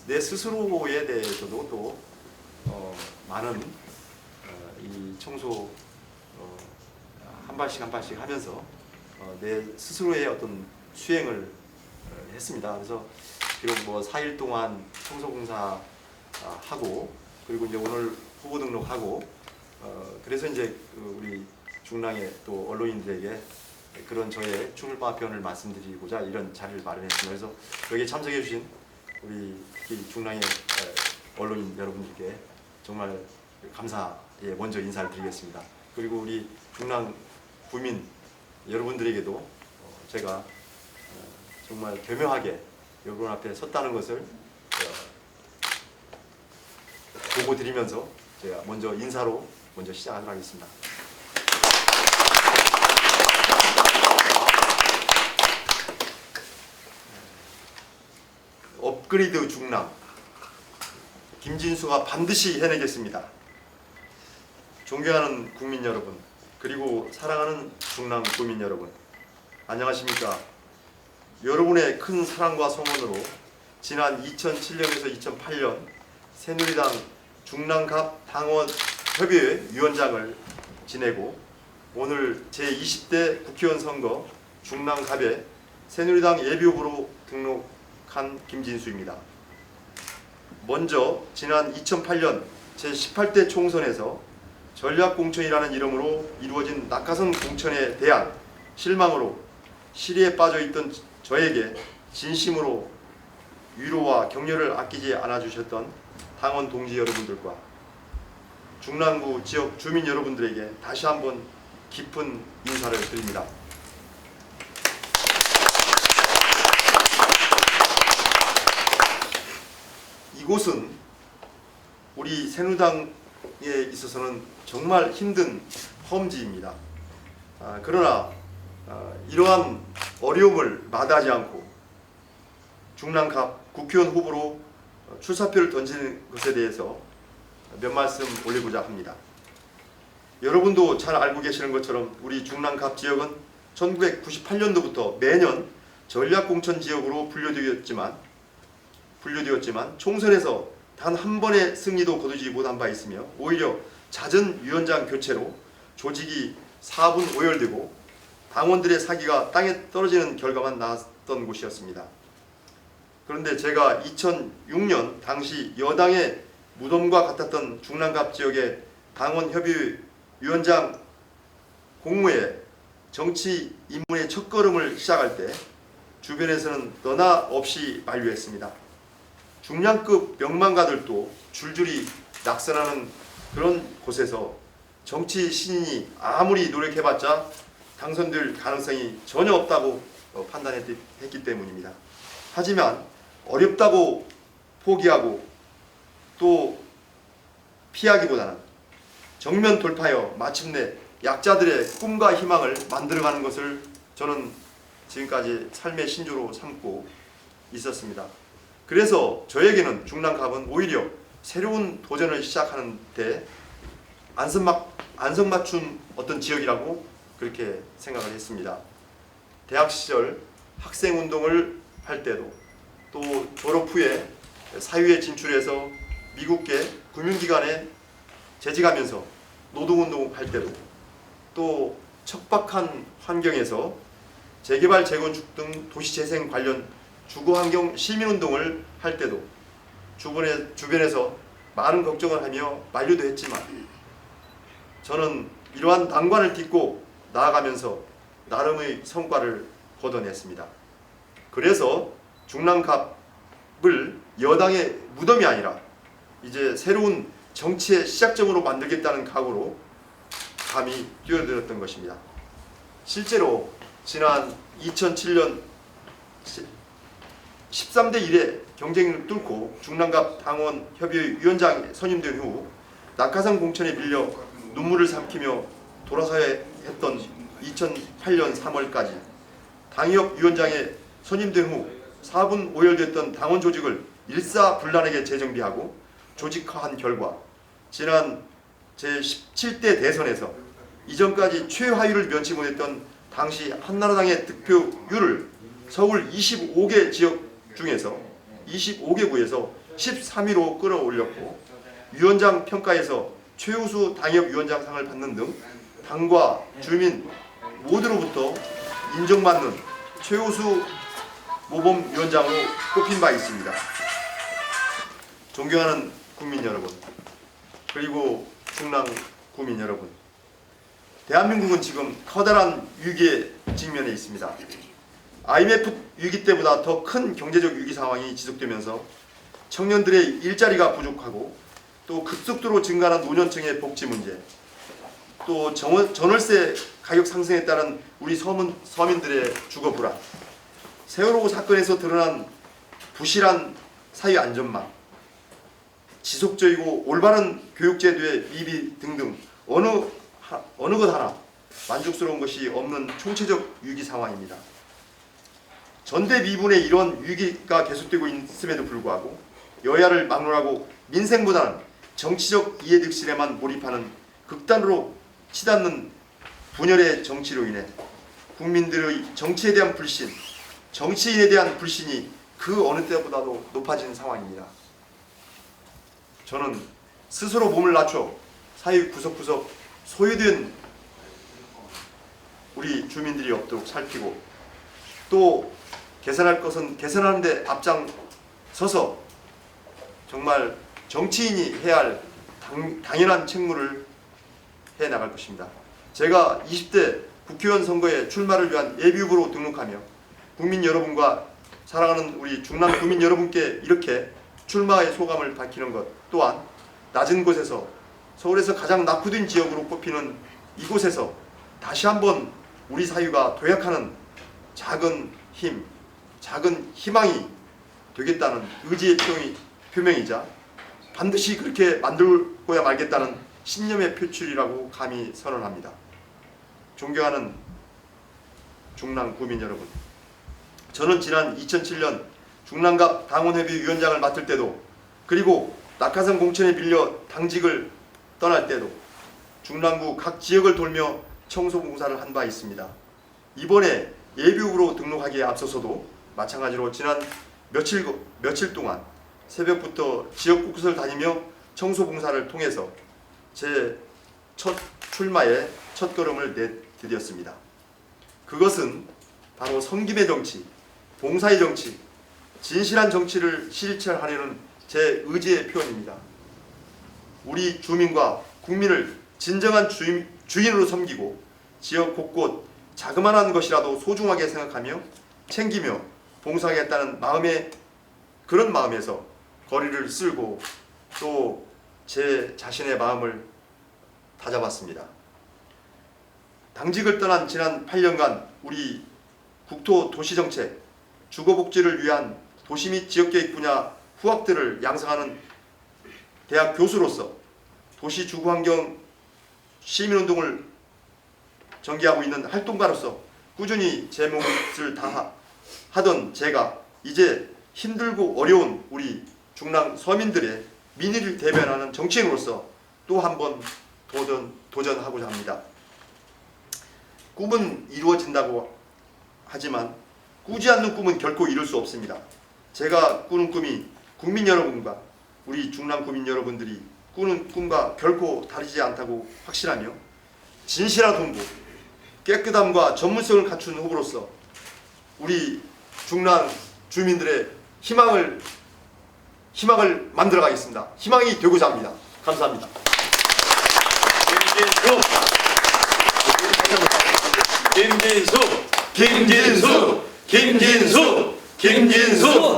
내 스스로에 대해서도 또 많은 이 청소 한 발씩 한 발씩 하면서 내 스스로의 어떤 수행을 했습니다. 그래서 비록 뭐 4일 동안 청소공사 하고 그리고 이제 오늘 후보 등록하고 그래서 이제 우리 중랑의 또 언론인들에게 그런 저의 출마편을 말씀드리고자 이런 자리를 마련했습니다. 그래서 여기에 참석해 주신 우리 특히 중랑의 언론인 여러분들께 정말 감사의 먼저 인사를 드리겠습니다. 그리고 우리 중랑 구민 여러분들에게도 제가 정말 교묘하게 여러분 앞에 섰다는 것을 보고 드리면서 제가 먼저 인사로 먼저 시작하도록 하겠습니다. 업그레이드 중랑 김진수가 반드시 해내겠습니다. 존경하는 국민 여러분, 그리고 사랑하는 중랑 구민 여러분, 안녕하십니까? 여러분의 큰 사랑과 성원으로 지난 2007년에서 2008년 새누리당 중랑갑 당원 협의회 위원장을 지내고 오늘 제20대 국회의원 선거 중랑갑에 새누리당 예비후보로 등록한 김진수입니다. 먼저 지난 2008년 제18대 총선에서 전략공천이라는 이름으로 이루어진 낙하산 공천에 대한 실망으로 시리에 빠져있던 저에게 진심으로 위로와 격려를 아끼지 않아주셨던 당원 동지 여러분들과 중랑구 지역 주민 여러분들에게 다시 한번 깊은 인사를 드립니다. 이곳은 우리 새누리당에 있어서는 정말 힘든 험지입니다. 그러나 이러한 어려움을 마다하지 않고 중랑갑 국회의원 후보로 출사표를 던지는 것에 대해서 몇 말씀 올리고자 합니다. 여러분도 잘 알고 계시는 것처럼 우리 중랑갑 지역은 1998년도부터 매년 전략공천 지역으로 분류되었지만 총선에서 단 한 번의 승리도 거두지 못한 바 있으며 오히려 잦은 위원장 교체로 조직이 4분 오열되고 당원들의 사기가 땅에 떨어지는 결과만 나왔던 곳이었습니다. 그런데 제가 2006년 당시 여당의 무덤과 같았던 중랑갑 지역의 당원협의위원장 공모에 정치 입문의 첫걸음을 시작할 때 주변에서는 너나 없이 만류했습니다. 중량급 명망가들도 줄줄이 낙선하는 그런 곳에서 정치 신인이 아무리 노력해봤자 당선될 가능성이 전혀 없다고 판단했기 때문입니다. 하지만 어렵다고 포기하고 또 피하기보다는 정면 돌파하여 마침내 약자들의 꿈과 희망을 만들어가는 것을 저는 지금까지 삶의 신조로 삼고 있었습니다. 그래서 저에게는 중랑갑은 오히려 새로운 도전을 시작하는 데 안성맞춤 어떤 지역이라고 그렇게 생각을 했습니다. 대학 시절 학생운동을 할 때도 또 졸업 후에 사회에 진출해서 미국계 금융기관에 재직하면서 노동운동을 할 때도 또 척박한 환경에서 재개발 재건축 등 도시재생 관련 주거환경 시민운동을 할 때도 주변에서 많은 걱정을 하며 만류도 했지만 저는 이러한 난관을 딛고 나아가면서 나름의 성과를 거둬냈습니다. 그래서 중랑갑을 여당의 무덤이 아니라 이제 새로운 정치의 시작점으로 만들겠다는 각오로 감히 뛰어들었던 것입니다. 실제로 지난 2007년 13대 1의 경쟁을 뚫고 중랑갑 당원 협의회 위원장에 선임된 후 낙하산 공천에 밀려 눈물을 삼키며 돌아서야 했던 2008년 3월까지 당협 위원장에 선임된 후 4분 오열됐던 당원 조직을 일사불란하게 재정비하고 조직화한 결과 지난 제17대 대선에서 이전까지 최하위를 면치 못했던 당시 한나라당의 득표율을 서울 25개 지역 중에서 25개구에서 13위로 끌어올렸고 위원장 평가에서 최우수 당협위원장상을 받는 등 당과 주민 모두로부터 인정받는 최우수 모범위원장으로 뽑힌 바 있습니다. 존경하는 국민 여러분, 그리고 중랑 구민 여러분, 대한민국은 지금 커다란 위기에 직면해 있습니다. IMF 위기 때보다 더 큰 경제적 위기 상황이 지속되면서 청년들의 일자리가 부족하고 또 급속도로 증가하는 노년층의 복지 문제, 또 전월세 가격 상승에 따른 우리 서민들의 주거 불안, 세월호 사건에서 드러난 부실한 사회 안전망, 지속적이고 올바른 교육제도의 미비 등등 어느 것 하나 만족스러운 것이 없는 총체적 위기 상황입니다. 전대미문의 이런 위기가 계속되고 있음에도 불구하고 여야를 막론하고 민생보다는 정치적 이해득실에만 몰입하는 극단으로 치닫는 분열의 정치로 인해 국민들의 정치에 대한 불신, 정치인에 대한 불신이 그 어느 때보다도 높아진 상황입니다. 저는 스스로 몸을 낮춰 사회 구석구석 소외된 우리 주민들이 없도록 살피고 또 개선할 것은 개선하는 데 앞장서서 정말 정치인이 해야 할 당연한 책무를 해나갈 것입니다. 제가 20대 국회의원 선거에 출마를 위한 예비후보로 등록하며 국민 여러분과 사랑하는 우리 중랑 구민 여러분께 이렇게 출마의 소감을 밝히는 것 또한 낮은 곳에서 서울에서 가장 낙후된 지역으로 뽑히는 이곳에서 다시 한번 우리 사회가 도약하는 작은 힘, 작은 희망이 되겠다는 의지의 표명이자 반드시 그렇게 만들고야 말겠다는 신념의 표출이라고 감히 선언합니다. 존경하는 중랑 구민 여러분, 저는 지난 2007년 중랑갑 당원회비 위원장을 맡을 때도 그리고 낙하산 공천에 밀려 당직을 떠날 때도 중랑구 각 지역을 돌며 청소봉사를 한 바 있습니다. 이번에 예비후보로 등록하기에 앞서서도 마찬가지로 지난 며칠 동안 새벽부터 지역 곳곳을 다니며 청소봉사를 통해서 제 첫 출마의 첫걸음을 내디뎠습니다. 그것은 바로 섬김의 정치, 봉사의 정치, 진실한 정치를 실천하려는 제 의지의 표현입니다. 우리 주민과 국민을 진정한 주인으로 섬기고 지역 곳곳 자그마한 것이라도 소중하게 생각하며 챙기며 봉사하겠다는 그런 마음에서 거리를 쓸고 또 제 자신의 마음을 다잡았습니다. 당직을 떠난 지난 8년간 우리 국토 도시정책, 주거복지를 위한 도시 및 지역계획 분야 후학들을 양성하는 대학 교수로서 도시 주거환경 시민운동을 전개하고 있는 활동가로서 꾸준히 제 몫을 다하던 제가 이제 힘들고 어려운 우리 중랑 서민들의 민의를 대변하는 정치인으로서 또 한 번 도전하고자 합니다. 꿈은 이루어진다고 하지만 꾸지 않는 꿈은 결코 이룰 수 없습니다. 제가 꾸는 꿈이 국민 여러분과 우리 중랑 구민 여러분들이 꾸는 꿈과 결코 다르지 않다고 확신하며 진실한 홍보, 깨끗함과 전문성을 갖춘 후보로서 우리 중랑 주민들의 희망을 만들어 가겠습니다. 희망이 되고자 합니다. 감사합니다. 김진수